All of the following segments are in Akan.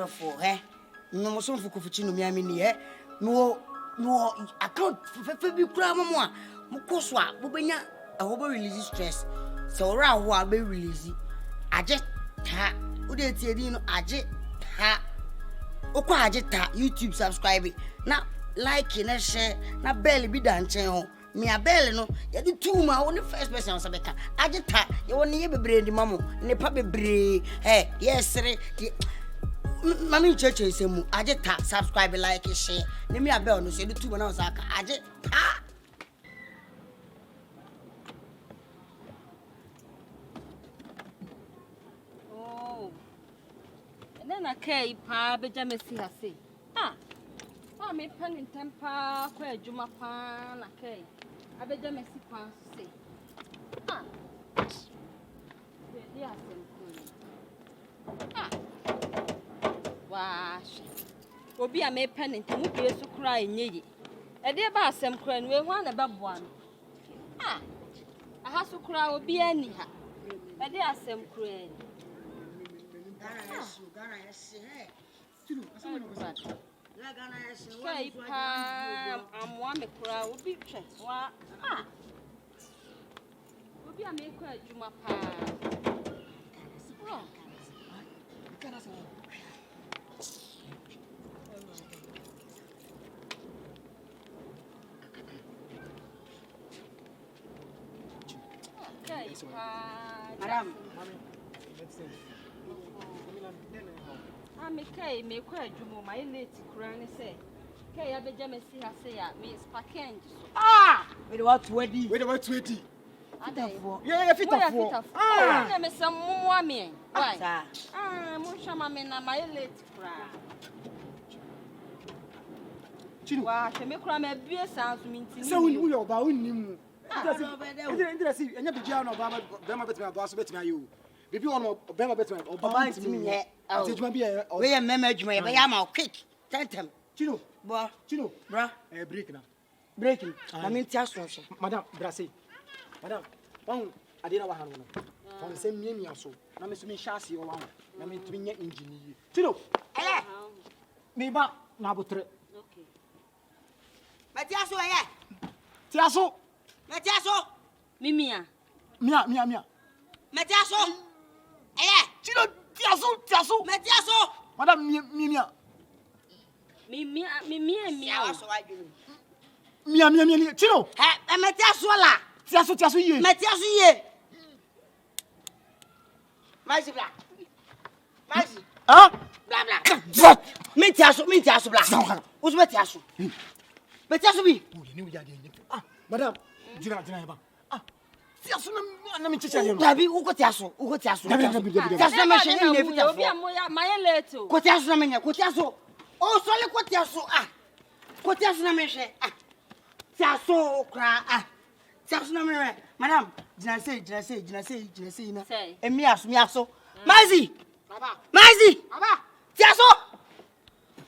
for no mo so for Kofi Chino me amini no account fe bi kura mo a mo koso a bo benya ho be release stress so ora ho a be release aje ta wo de tie din no aje ta okwa aje ta YouTube subscribe na like na share na bell bi da nchen ho me a bell no ye di two ma woni first person on sabeka aje ta ye woni ye bebre ndi mamo ne pa bebre yes re mami cheche semu aje ta subscribe like share ne me a bell no so di two ma na osaka aje ta na kai pa beja mesi hase me pen in temper kwa adwuma pa na kai abeja mesi pa se dey asem wash obi a me pen in temu bi esu kura enyeyi e dey ba asem kura no ehu na be boa no aha su kura obi ani ha e dey asem kura ni Gana yes, Chino, Gana yes, I'm one cry, will be checked. Will be a make a juma pa. Madam, me kai me kwa adwuma my late kura ne say kai abeja mesi ha say ya me spakeng so we what 20 Fitafo yeah fitafo na me sam mumu ame why mo hwa me na my late kura Chino wa hwe me kura ma bie san so minti se woni wo ba wonni mu ndresi enya bigya na ba ma betima ba so betima ayo bibi ono bema betima oba ntimi ye atejuma bi e we ye mema adwuma ye ba ya ma quick tentem Chino bo Chino bra break na breaking na me ntia so hwe madam brase madam won ade na wa hanu no won se miamia so na me so me hyaase o wa na me ntimi nya engineer Chino me ba na abotre okay matia so ye tiaso matia so mimia mia matia so Chino tiaso matia so madam mia so wa dwunu mia Chino matia so la tiaso ye matia so ye Maxi bla Maxi bla bla matia so bla wo so matia so bi madam jira ba tiaso na me chicha ye no dabi wo ko tiaso tiaso na me hwe ni fitafo obi amoya my late ko tiaso na me nya ko tiaso o so le ko tiaso ko tiaso na me hwe tiaso kra tiaso na me hwe madam jina sei na emi aso Maxi baba tiaso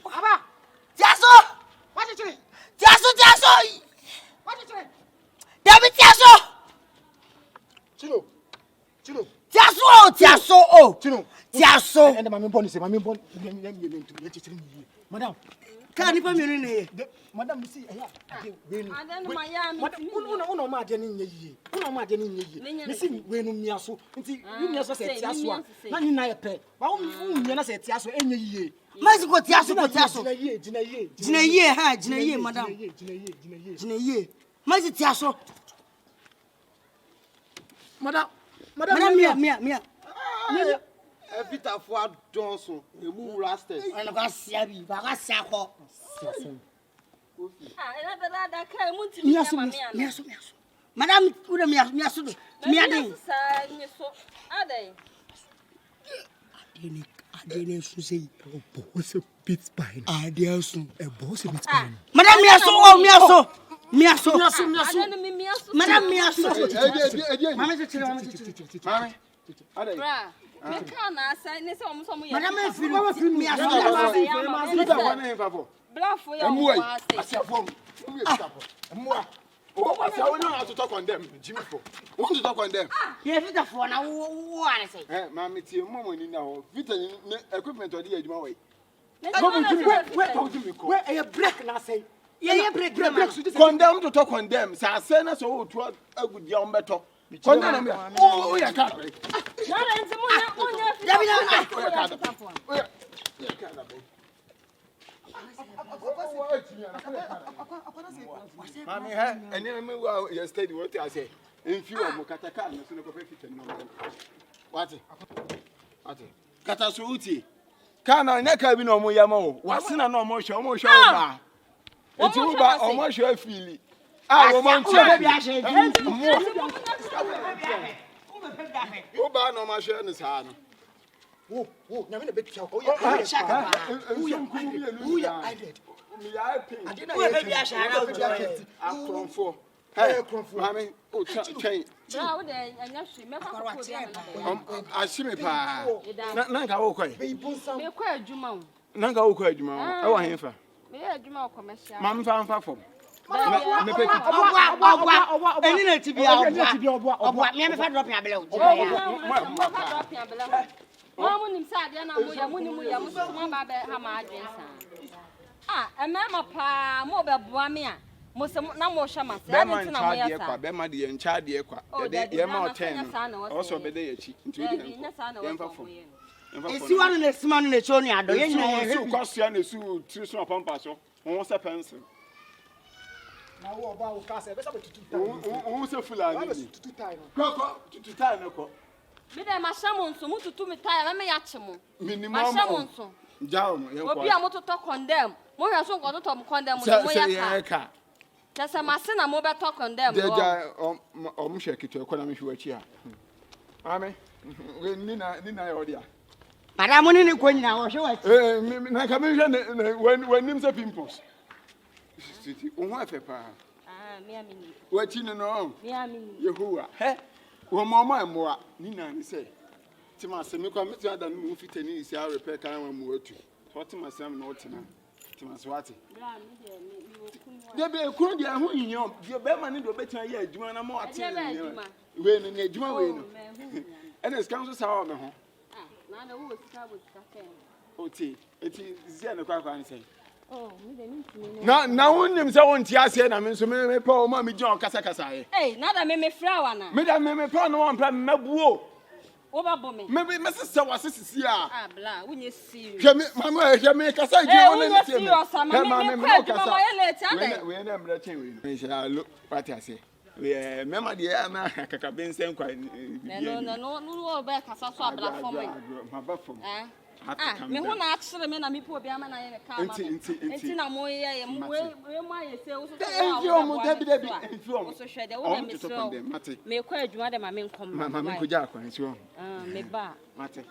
baba tiaso what is it tiaso dabi tiaso Chino tiaso and my born is my born madam can you me ne madam see we no and then my yam uno ma de ne ye me see we no mia so nti you mia so se tiaso a na ni na ye pe wa wo mia na se tiaso enye ye Maxi ko tiaso jina ye madam jina ye Maxi tiaso madam mia Fitafo adonso emu rastes ana ka sia bi ba ka sia ko Kofi ena da kai munti mia so madam uda mia so mia den sa ni so adai adene su sei boss bit spine adia su boss bit spine madam mia so madam mia so mama se chire mami adai bra me kan na sai ne se omo ye madam e firi mia so Fitafo na enfafo blafo ya o wa se asiafo mu ye fitafo mua o wa se wona na to condemn Jimmy for want to talk on them ye fitafo na wo ane say mami tie mo mo ni na ho vita ni equipment odi adwuma we Where told you me call? Where a break na say? Yeah, break. Condemn to talk condemn. Say I say na so to a good young better. Condemn me. Oh, yeah, can't break. Mommy, and then me yesterday what I say. In few of Mokataka, so no perfect. What? Katasuti. Kana neka bi no mo yamo. Wasina no mo hwe, mo hwe ba. Enti wo ba o mo hwe afili. Ah, wo man che. Wo ba no ma hwe ne sa no. Wo, na me na betua ko. Oh, shaka. Who ya I did. Me ya pin. Wo be bia shara wo dia kenti. Akronfo. Hey, mami, o chain. Bra wo de anya hwe me kwa ko bia na. Ashime pa. Na nka wo kwai. Me kwa adwuma wo. Na nka wo kwai adwuma wo. E wa henfa. Me adwuma wo commercial. Mam fa fom. Me peki. Obwa. Eni na ti bia obwa. Obwa, me fa drop ya bele o. Mo nim sa ade na mo ya mo nim ya mo so mo ba be ha ma adwen sa. Emema pa mo be boa me a. Mo se na mo hwa ma se ade ti na mo ya sa. Be ma de ye ncha de kwa. Ye ma o 10. O so be de ye chi. Nti ye fa fom. Esi wanu na sima no na cho ni ado. Ye nyina ye su kwasua na su tri so pampa so. Won se pencil. Na wo ba wo ka se be sa be tutu Won se fulani. tutu tai no. Ko tutu tai no ko. Me de ma hya nso mo tutu me tai me ya che mo. Minimum. Ma hya nso. Jaw mo ye kwa. Obi a mo toto condemn. Mo hwa so ko toto mo condemn mo ya ka. Tese ma se na mo be to condemn mo. Deja o mo hwe kitu ko na me hwe achi a. Amen. We ni na yo dia. Madam ni ko nyina wo hwe wa. Na ka me hwe when nim se pimples. City o ho afa pa. Me amini. Wa chi no. Me amini. Yehowa. He. Wo mo emoa ni na ni say. Ti ma se me kwa me ti ada no mu fitani isi a repair kan wa mu atu. So ti ma sam na o ti na. Ti ma so ati. Bra me de me okunu. De be ekunu de ho yinyo. De be ma ni de obetia ye adwuma na ma ati ni. We ni adwuma we no. Ene skan so sa o me ho. Na wo sika ken. Oti, eti zia ne kwa ni say. Oh, me de ntimi Na wonnim se won ti ase na me so me pa o ma me gyon kasa kasa ye. Na da me fra wa na. Me da me pa no won pa me buo. Wo ba bo me. Me se wa sisi a. Bla, wo nye serious. Hwe me mama hwe me kasa gye won na tie me. Me kasa. We na mra chen we. Me sha lo pati ase. We mema de na kaka bensen kwa no wo ba kasa so abla fom me. Ma ba fom. Me ho na akere me na me po obi ama na ye ka ama. Enti na mo ye we mo aye se wo so so. Mo dabi. Wo so hwe de wo me so. Me kwa adwuma de ma me nkom. Ma me ko ja akwa nsi wo. Me ba. Mate.